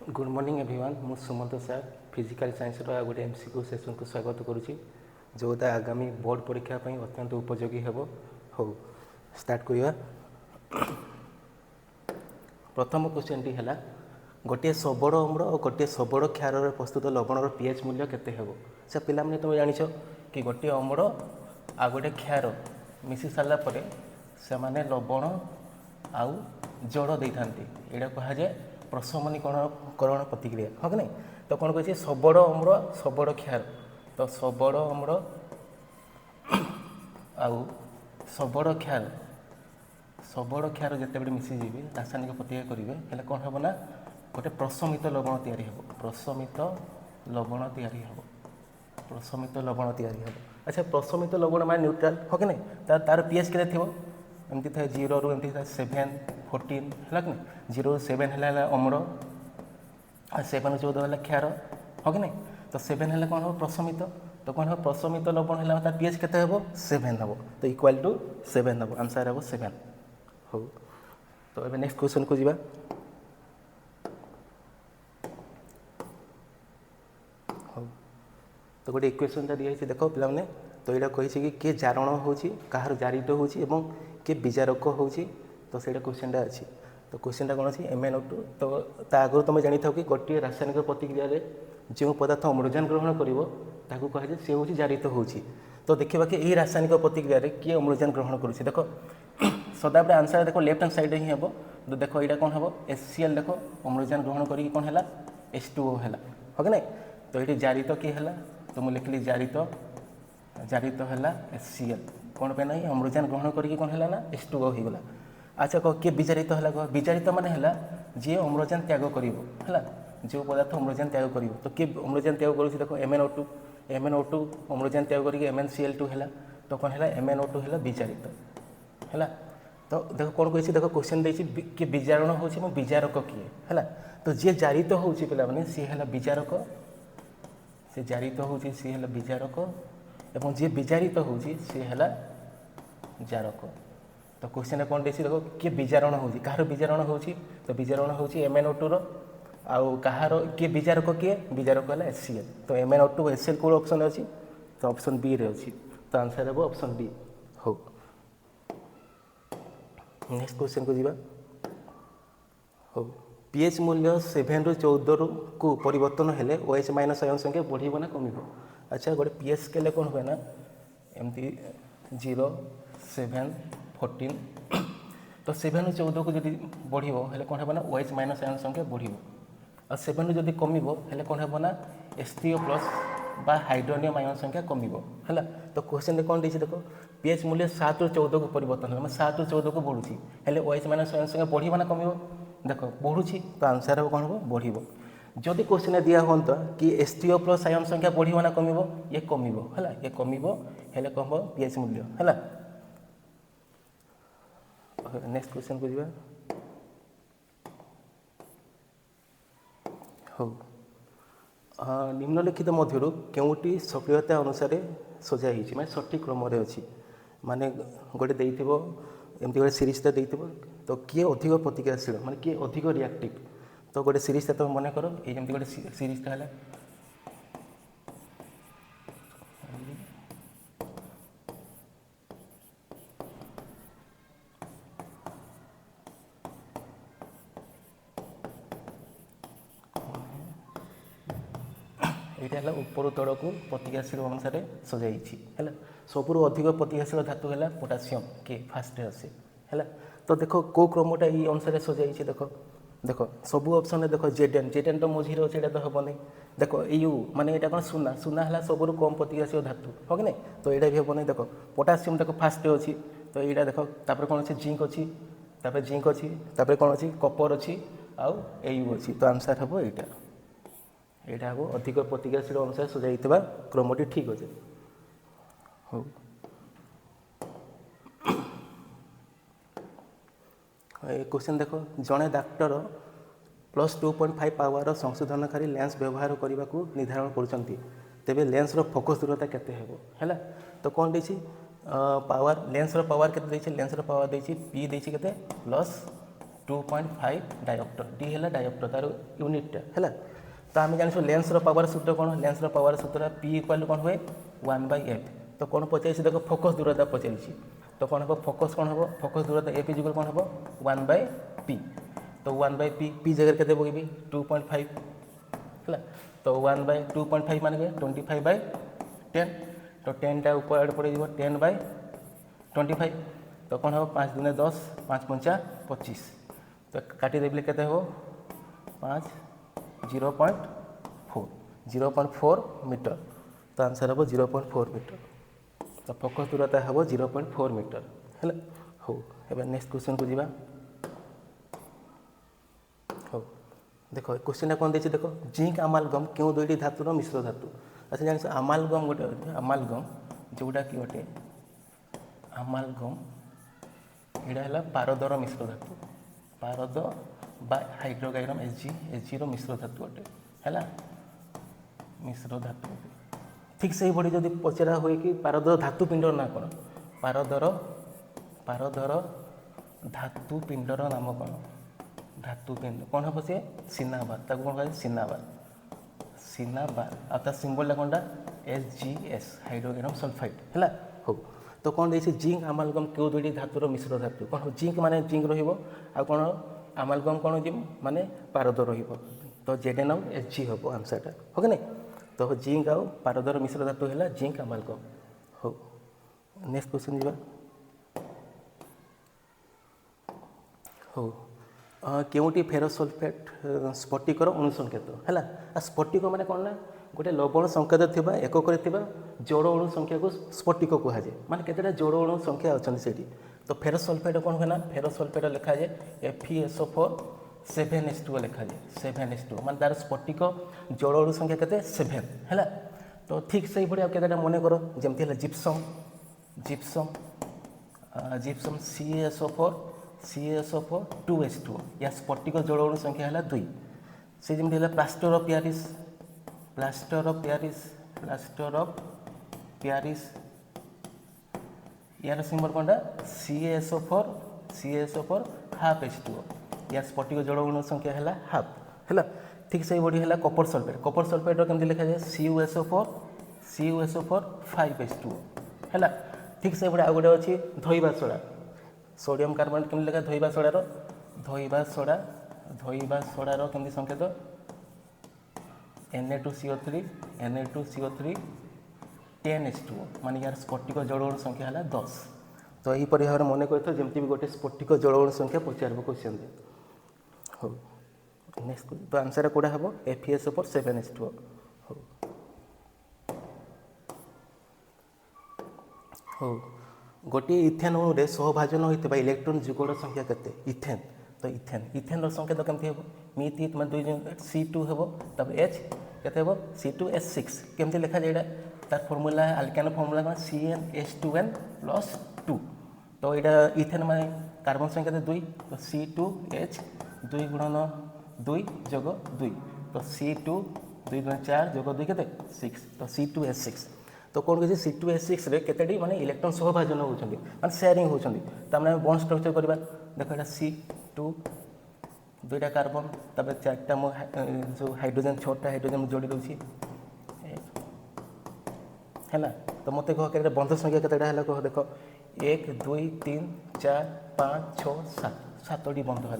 Good morning everyone मु सुमंत सार physical science गोटे एमसीक्यू सेशन को स्वागत करुच्ची जोटा आगामी बोर्ड परीक्षा अत्यंत उपयोगी हेब हो स्टार्ट करिया। प्रथम क्वेश्चन टी है गोटे सबड़ अम्ल और गोटे सबड़ क्षार प्रस्तुत लवणर पीएच मूल्य केते हेबो। से पिला माने तुम जानिछ कि गोटे अम्ल आ गोटे क्षार मिसी सारा पर से माने लवण आउ जड़ दे था यहाँ कहुए प्रशमनीकरण प्रतिक्रिया हाँ कि नहीं। तो कौन कही सबड़ अम्ल सबड़ क्षार तो सबड़ अम्ल आउ सबड़ क्षार जिते मिसीजी रासायनिक प्रतिक्रिया करेंगे हेल्ले कौन हम ना गोटे प्रशमित लवण तैयारी हेब प्रशमित लवण तैयारी हेब प्रशमित लवण तैयारी हेब। अच्छा प्रशमित लवण माने न्यूट्राल हाँ कि नहीं तार पीएच के थी एमती था 0 रू एमती था 7 14 है कि नहीं 0 रू 7 है अम्ल 7 रू 14 है क्षार हाँ कि नहीं। तो 7 है कौन हम प्रशमित तो कौन हम प्रशमित लवण है तार पीएच के 7 हम तो इक्वाल टू 7 हम आंसर हम 7 हो। तो ये नेक्स्ट क्वेश्चन को जीवा। तो गोटे इक्वेशन दिखाई देख पे तो यहाँ कही किए जारण हो कहार जारित हो किए विजारक हो तो सही क्वेश्चन अच्छी। तो क्वेश्चन कौन अच्छी MnO2 तो आगु तुम जानी था कि गोटे रासायनिक प्रतिक्रिया जो पदार्थ अम्लजान ग्रहण कर कहुए सी हूँ जारित हो। तो देखा कि यही रासायनिक प्रतिक्रिया किए अम्लजान ग्रहण कर देख सदाबले आंसर देख लेफ्ट हैंड साइड ही हम तो देख यहाँ कौन हम HCl देख अम्लजान ग्रहण करी कौन है H2O है हाँ कि नहीं। तो ये जारित किए है तो मुझे लिखली जारित जारित है HCl कौन पे ना अम्लजान ग्रहण करी कौन है ना H2O हो गला। अच्छा कह किए विजारित है कह विजारित माने है जी अम्लजान त्याग कर जो पदार्थ अम्लजान त्याग कर तो किए अम्लजान त्याग कर देख MnO2 अम्लजान त्याग कर MnCl2 है तो कौन है MnO2 है विजारित है। तो देख कौन कही देख क्वेश्चन किए विजारण हो विजारक किए है तो जी जारित हो पे सी है विजारक सी जारित हो सी है विजारक एवं जी विजारित हो सी है जारक। तो क्वेश्चन कौन देखिए देख किए विजारण हो कहार विजारण हो तो विजारण हो MnO2 आउ कहार किए विजारक किए विजारक है HCl तो MnO2 HCl कौन ऑप्शन अच्छी तो ऑप्शन बी रे अच्छी तो आंसर हे ऑप्शन बी हो। नेक्स्ट क्वेश्चन को जीवा हो पीएच मूल्य 7 रू 14 को परिवर्तन हेले OH माइनस आयन संख्या बढ़ ना कम। अच्छा गोटे पीएच स्केल कौन हुए ना एमती 0 7 14 तो 7 रू 14 को जब बढ़ो हेले कौन है ना OH माइनस आयन संख्या बढ़ और 7 रू जब कम हेले कौन है ना H3O प्लस बा हाइड्रोनियम आयन संख्या कम है। तो क्वेश्चन कौन देख देख पीएच मूल्य 7 रू 14 को परिवर्तन है 7 रू 14 को बढ़ुची हेले OH माइनस आयन संख्या बढ़ ना कम देख बढ़ुची तो आंसर हम कौन हम बढ़। जदि क्वेश्चन दिया हाँ कि H3O प्लस आयन संख्या बढ़ ना कम ये कम है ये कम हेले कम हम पीएच मूल्य है। नेक्स्ट क्वेश्चन को जीवा हो निम्नलिखित मध्य केउटी सक्रियता अनुसार सजाई मैं सठिक क्रम अच्छी माने गोटे देइथिबो एमती गोटे सीरीजटा देइथिबो तो किए अधिक प्रतिक्रियाशील माने किए अधिक रिएक्टिव तो गोटे सीरीजटा तुम मन कर ये जमी गोटे सीरीजटा है यहाँ है ऊपर तल को प्रतिक्रियाशील अनुसार सजाई है सबुर अधिक प्रतिक्रियाशील धातु है पोटासियम के फास्ट अच्छे है। तो देख कौ क्रमटा ये अनुसार सजाई देख देख सबू ऑप्शन देख जेडेन तो मझे अच्छे तो हम नहीं देख यू माने यहाँ कौन सुना सुना है सबुर कम प्रतिक्रियाशील धातु हाँ कि नहीं तो यहाँ भी हम नहीं देख पोटासियम देख फास्ट अच्छी तो यहाँ देख तापर कौन अच्छे जिंक अच्छी जिंक अच्छी कौन अच्छी कपर अच्छी आउ यू अच्छी तो आंसर हम यहाँ हम अधिक प्रतिक्रियाशील अनुसार सजाई क्रमटी ठीक अच्छे हो। क्वेश्चन देख जड़े डाक्टर +2.5 पावर संशोधनकारी लेंस व्यवहार करने को निर्धारण कर तेरे लेंस फोकस दूरता केते है तो कौन देसी पावर लेंस पावर केते लेंस पावर देसी पी देसी केते 2.5 डायोप्टर डी है डायोप्टर तार यूनिटा है। तो आम जानी लेंसर पावर सूत्र कौन लेंसर पावर सूत्र पी इक्वाल कौन हुए 1/f। तो कौन पचार देख फोकस दूरता पचार तो कौन हम फोकस कौन हम फोकस दूरता एफ इज इक्वाल कौन हम 1/p। तो 1/p पी जगह के पकबी 2.5 है। तो 1/2.5 मान 25/10 तो 10टा ऊपर पड़े 10/25 तो कौन हम 5 दूने 10 5 पंचा 25 तो काटिदेले के 5 0.4 मीटर। तो आंसर हम 0.4 मीटर। तो फोकस दूरता हम 0.4 मीटर है। हो एवं नेक्स्ट क्वेश्चन को जीवा। हो देख क्वेश्चन कौन देती देख जिंक अमालगम क्यों दुईटी धातुर मिश्र धातु। अच्छा जान अमालगम गोटे अमालगम जोटा कि गोटे अमालगम यहाँ है पारदर मिश्र धातु पारद बा हाइड्रोगाइरम एच रो मिश्र धातु गोटे है मिश्र धातु। ठीक से बड़ी जब पचरा हुए कि पारदर धातु पिंडर ना कौन पारदर धातु पिंडर नाम कौन धातु पिंड कौन हम सी सिनाबार कौन कह सिनाबार आ सिंबल कौन SgS हाइड्रोगेनम सल्फाइड है। हो तो कौन देखिए जिंक अमालगम क्यों दुईटी धातुर मिश्र धातु कौन जिंक माने जिंक रहा अमालगम कौन हो माने पारद तो जेडन आउ Hg हम आंसरटा हो कि नहीं। तो जिंक आउ पारदर मिश्र धातु है जिंक अमालगम। हो नेक्स्ट क्वेश्चन जीवा। हो केउटी फेरस सल्फेट स्फटिकर अणुसंकेत है। स्फटिक माने कौन ना गोटे लवण संकेत थिबा एकक जोड़ अणु संख्या को स्फटिक कहुए माने केतेटा जोड़ अणु संख्या अच्छा से। तो फेरस सल्फेट कौन हुए ना फेरस सल्फेट लिखा जाए FeSO4 7H2 लिखा जाए 7H2 मान तार स्फटिक जोड़ अणु संख्या के 7 है। तो ठीक से भाई केतेटा मन कर जमती है gypsum gypsum gypsum CaSO4 2H2 या स्फटिक जोड़ अणु संख्या है 2 से जमी प्लास्टर ऑफ प्यारिस यार सिंबल कौन CaSO4 हाफ H2O या स्फटिक जोड़ अणु संख्या है हाफ है। ठीक से बड़ी है कपर सल्फेट केमती लिखा जाए CuSO4 5H2O है। ठीक से बड़ी आउ गोटे अच्छी धोइबा सोडा सोडियम कार्बोनेट केमती लिखा धोइबा सोडार केमती संकेत Na2CO3 10H2O मान यार स्फटिक जोड़ अणु संख्या है 10। तो यहीपरि भाव में मन कर जमी भी गोटे स्फटिक जोड़ अणु संख्या पचार क्वेश्चन। हो नेक्स्ट तो आंसर कौटा हम FeSO4 7H2O। हो गोटे इथेन अणुरे सहभाजन होता इलेक्ट्रोन जुगड़ संख्या केते इथेन। तो इथेन संख्या तो कमी हम मिथ मैं 2 C2 हम तब H के C2H6 केमती लिखा जाए तार फर्मूला आल्केन फर्मूला कौन CnH2n+2। तो यहाँ इथेन माने कार्बन संख्या 2 तो C2H 2 गुणन 2 जोग 2 तो C2 2 गुणन 4 जोग 2 के 6 तो C2H6। तो कौन कही C2H6 रे केतेटी माने इलेक्ट्रॉन सहभाजन होउछंदी माने शेयरिंग होउछंदी तामने बॉन्ड स्ट्रक्चर करबा देखो एटा C2 दुईटा कार्बन तब 4टा मो जो हाइड्रोजन 6टा हाइड्रोजन जोड़ी दूसरी है। तो मत कह के बंध संख्या केतेटा है कह देख 1 2 3 4 5 6 7 7टी बंध है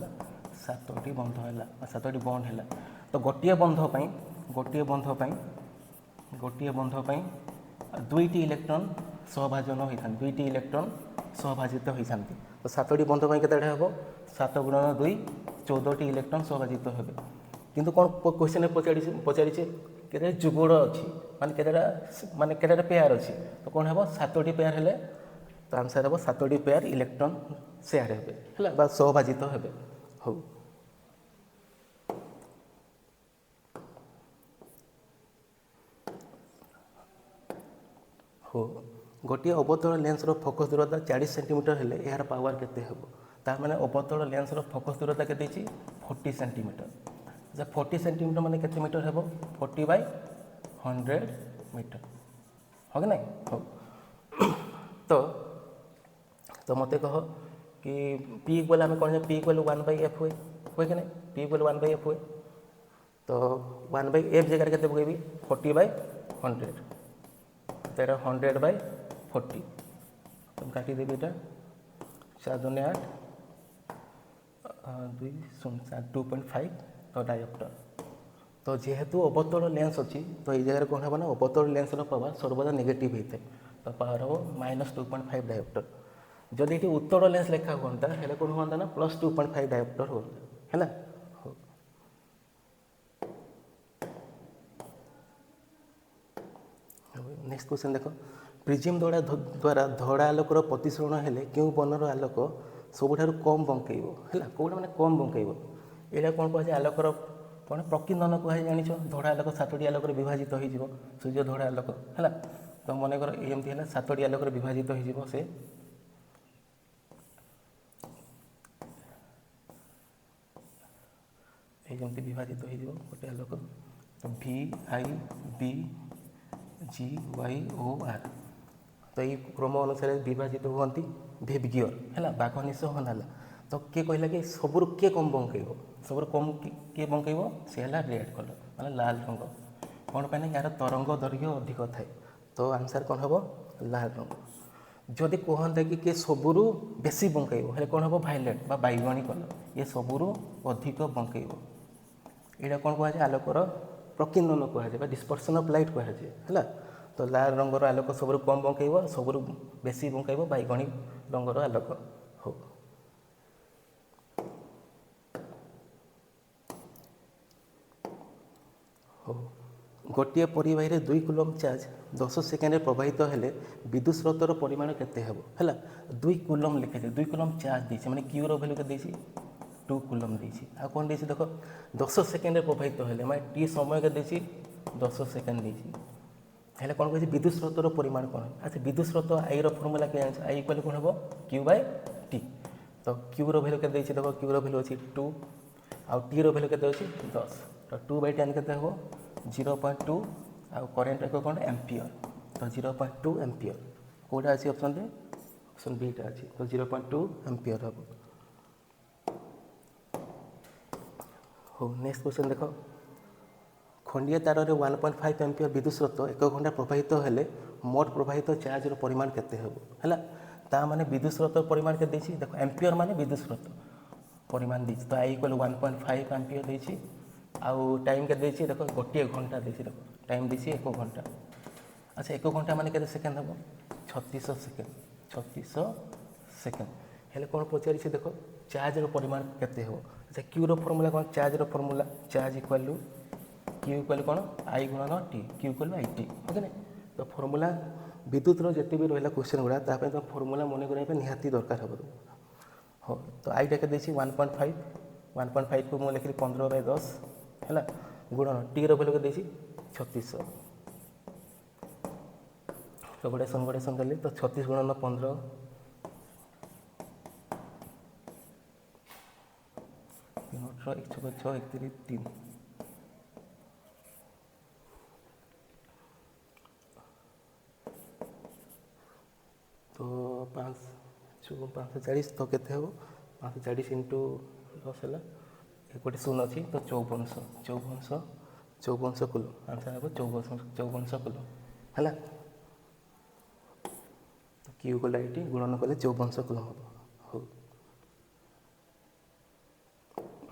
7टी बंध है 7टी बंध है। तो गोटे बंध पर 2टी इलेक्ट्रॉन सहभाजन होता 2टी इलेक्ट्रॉन सहभाजित होता। तो 7टी बंध पर केतेटा हम 7 गुणन 2 14टी इलेक्ट्रॉन सहभाजित हे। किंतु कौन क्वेश्चन पचारि के जुगड़ अच्छी माने केतेटा पेयर अच्छी तो कौन हम 7टी पेयर हेले तो आंसर हम 7टी पेयर इलेक्ट्रॉन शेयर हे सहभाजित हे। हो हो गोटे अवतल लेंस फोकस दूरता 40 सेंटीमीटर हेले यार पावर केते हेबो तार माने अवतल लेंस फोकस दूरता केते 40 सेंटीमीटर। जे 40 सेंटीमीटर माने केते मीटर हेबो 40/100 मीटर हो कि नहीं। हो तो मते कह कि पी इक्वल आम कौन पी इक्वल 1/f हुए कि नहीं पी इक्वल 1/f हुए तो 1/f जगह के पकेबी 40/100 तेरा 100/40 तुम काटिदेवी यहाँ 4 दूनी 8 2 0 2.5 तो डायोप्टर तो जेहेतु अवतल लेंस अच्छी तो ये जगह कौन हम ना अवतल लेंस पावर सर्वदा नेगेटिव होता है तो पावर हम -2.5 डायोप्टर जदि ये उत्तल लेंस लेखा हाँ हेल्ले कौन हाँ ना +2.5 डायोप्टर होता है। नेक्स्ट क्वेश्चन देख प्रिज्म द्वारा धड़ा आलोकर प्रतिसरण हेले क्यों वर्णर आलोक सबुठार कम बंकेब है कौटा मैंने कम बंकेब यहाँ कौन कह आलोकर कौन प्रकिंदन कहुए जान धड़ा आलोक 7टी आलोक विभाजित हो सूर्य धड़ा आलोक है तो मनकर एमती है 7टी आलोक विभाजित हो से जमी विभाजित हो गोटे आलोक तो VIBGYOR तो ये क्रम अनुसार विभाजित हमें भेबगियर है बाघ निश हनाला तो किए कहला कि सबुर किए कम बंकेब सबुर कम किए बंकेब सी है रेड कलर माने लाल रंग कौन पाई यार तरंग दैर्घ्य अधिक थाए तो आंसर कौन हम लाल रंग जदि कहता कि किए सबुर बेसी बंकेब हेल्ले कौन हम भाइलेट बा बैगणी कलर ये सबुर अधिक बंकेब यहाँ कौन कहुए आलोकर प्रकिंदन कहुए डिस्पर्सन ऑफ लाइट कहुए है तो लाल रंगर आलोक सबुर कम बंकेब सबुर बेसी बंकेब बैगणी रंगर आलोक हो गोटे परिवाही 2 कूलम चार्ज 10 सेकेंड प्रवाहित हेले विद्युत स्रोतर परिमाण केते हेबो है 2 कूलम लिखे 2 कूलम चार्ज देछि माने क्यू रो वैल्यू के देछि 2 कूलम देछि आ कोन देछि देखो 10 सेकेंड प्रवाहित हेले माने टी समय के देछि 10 सेकेंड देछि हेले कोन कहछि विद्युत स्रोतर परिमाण कोन अच्छा विद्युत स्रोत आई रो फार्मूला के आंसर आई इक्वल कोन हेबो q/t तो क्यू रो वैल्यू के देछि देखो क्यू रो वैल्यू अछि 2 आ टी रो वैल्यू के अछि 10 तो 2/10 केते हेबो 0.2 आ करेंट एक कौन एम्पियर तो 0.2 एम्पियर कौटा अच्छी ऑप्शन रे ऑप्शन बीटा अच्छी तो 0.2 एम्पियर हम हो नेक्स्ट क्वेश्चन देख खंडीय तार रे 1.5 एम्पियर विद्युत स्रोत 1 घंटा प्रवाहित हेले मोट प्रवाहित चार्ज रो परिमाण केते हेबो हैला ता माने विद्युत स्रोत परिमाण के देछि देखो एम्पियर माने विद्युत स्रोत परिमाण देछि तो आई इक्वल 1.5 एम्पियर देछि आउ टाइम के देछि देखो गोटे घंटा देछि देखो टाइम देछि 1 घंटा अच्छा 1 घंटा माने केते सेकेंड हम 3600 सेकेंड हेले कोन पचारि देखो चार्ज रो परिमाण केते हो अच्छा क्यू रो फार्मूला कोन चार्ज रो formula charge equal to Q equal कोन आई गुणन T Q equal I T okay ना तो फार्मूला विद्युत रो जति भी रहला क्वेश्चन गुडा ता पे तो फार्मूला मने करै पे निहाती दरकार हो हो तो आई टा के देछि 1.5 को मु लिखली 15/10 है गुणन टी रो वैल्यू के देछि 3600 तो गोटे देली तो 36 गुणन 15 18 1 6 1 3 3 तो 540 तो केते हो 540 इंटू 10 है गोटे 0 अच्छी तो 5400 किलो आंसर हम 5400 किलो है तो क्यू को लाइट गुणन कले 5400 किलो हम हो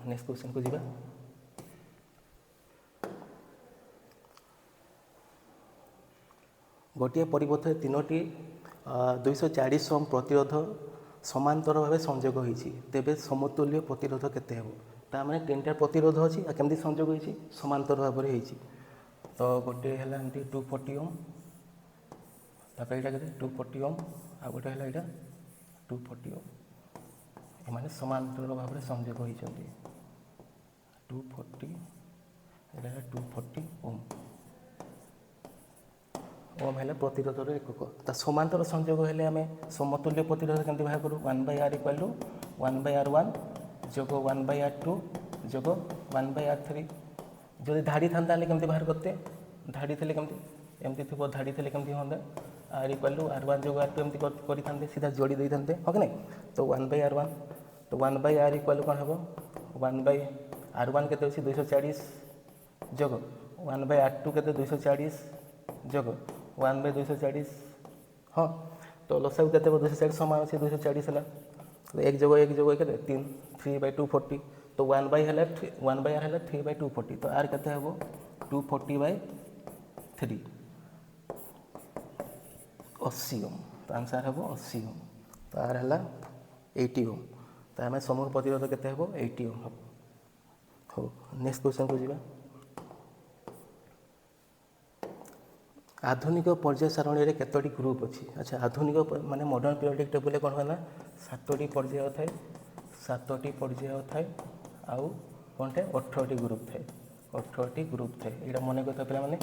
नेक्स्ट क्वेश्चन को जीवा गोटे परिपथ 3टी 240 ओम प्रतिरोध समांतर भाव संयोग होती तेबे समतुल्य प्रतिरोध केते हेबो ता माने 3टा प्रतिरोध अछि आ केमती संयोग होईछि समांतर भाव रे होईछि तो गोटे हला एमती 240 ओम तापर एटा केते 240 ओम आ गोटे हला एटा 240 ओम ए माने समांतर भाव रे संयोग होईछन्ती 240 एटा 240 ओम ओम है प्रतिरोधर एकक ता समांतर संयोग हेले आम समतुल्य प्रतिरोध केमती बाहर करूँ 1/r इक्वल टू 1/r1 जोग 1/r2 जोग 1/r3 जदि धाड़ी था केमती बाहर करते धाड़ी थे केमती एमती थी धाड़ी थे केमती हाँ आर इक्वाल टू R1 जो R2 एमती करते सीधा जोड़ी देते हाँ कि नहीं तो 1/R1 तो 1/R इक्वाल कौन हम 1/R1 के 240 जोग 1/R2 के 240 जोग 1/240 हाँ तो लसागु के 240 समान अच्छे 240 है एक जोग के 3/240 तो 1/R है 3/240 तो आर के 240/3 80 ओम तो आंसर हम 80 ओम तो आर है 80 ओम तो आम समूह प्रतिरोध के 80 ओम हम हो नेक्स्ट क्वेश्चन को जावा आधुनिक पर्याय सारणी में केतोटी ग्रुप अच्छी अच्छा आधुनिक माने मॉडर्न पीरियोडिक टेबल कौन है ना 7टी पर्याय थाए 7टी पर्याय थाए आउ कौनटे 18टी ग्रुप थाए 18टी ग्रुप थाए यहाँ मन करता पे मैंने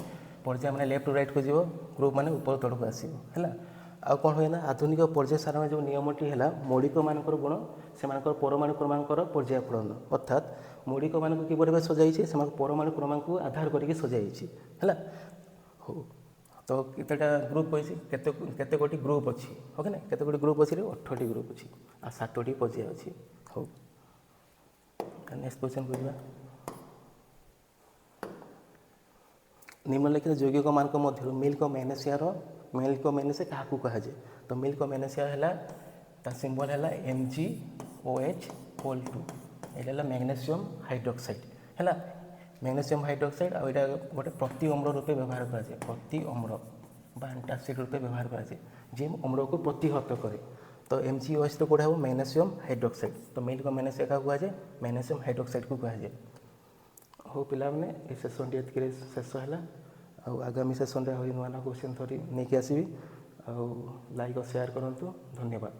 पर्याय मैंने लेफ्ट टू राइट को जीव ग्रुप मैंने ऊपर तड़क आसो है आउ कौन हुए ना आधुनिक पर्याय सारणी जो नियमटी है मौलिक मानकर गुण से परमाणु क्रमांक पर्याय फलन अर्थात मौलिक मानक किपर सजाई से परमाणु क्रमांक आधार करके सजाई है हो तो केतेटा ग्रुप अच्छी केते गोटी ग्रुप अच्छी ओके ना केते गोटी ग्रुप अच्छी 18टी ग्रुप अच्छी आ 7टी पर्याय अच्छी हो नेक्स्ट क्वेश्चन को जावा निम्नलिखित यौगिक मान मध्य मिल्क मैग्नेशिया क्या कहुए तो मिल्क मैग्नेशिया है सिंबल है MgOH2 ये मैग्नेशियम हाइड्रोक्साइड है मैग्नेशियम हाइड्रोक्साइड आ यहाँ गोटे प्रति अम्ल रूपे व्यवहार कराए प्रति अम्ल एंटासिड रूपे व्यवहार कराए जी अम्ल को प्रतिहत करे तो MgOH तो कौन हम मैग्नेशियम हाइड्रोक्साइड तो मिल्क मैग्नेशिया क्या कहुए मैग्नेशियम हाइड्रोक्साइड को कहुए हो पाने ये सेसन टी शेष है आगामी सेसन नुआ नुआ क्वेश्चन थोड़ी नहीं आसबि लाइक और शेयर करूँ धन्यवाद।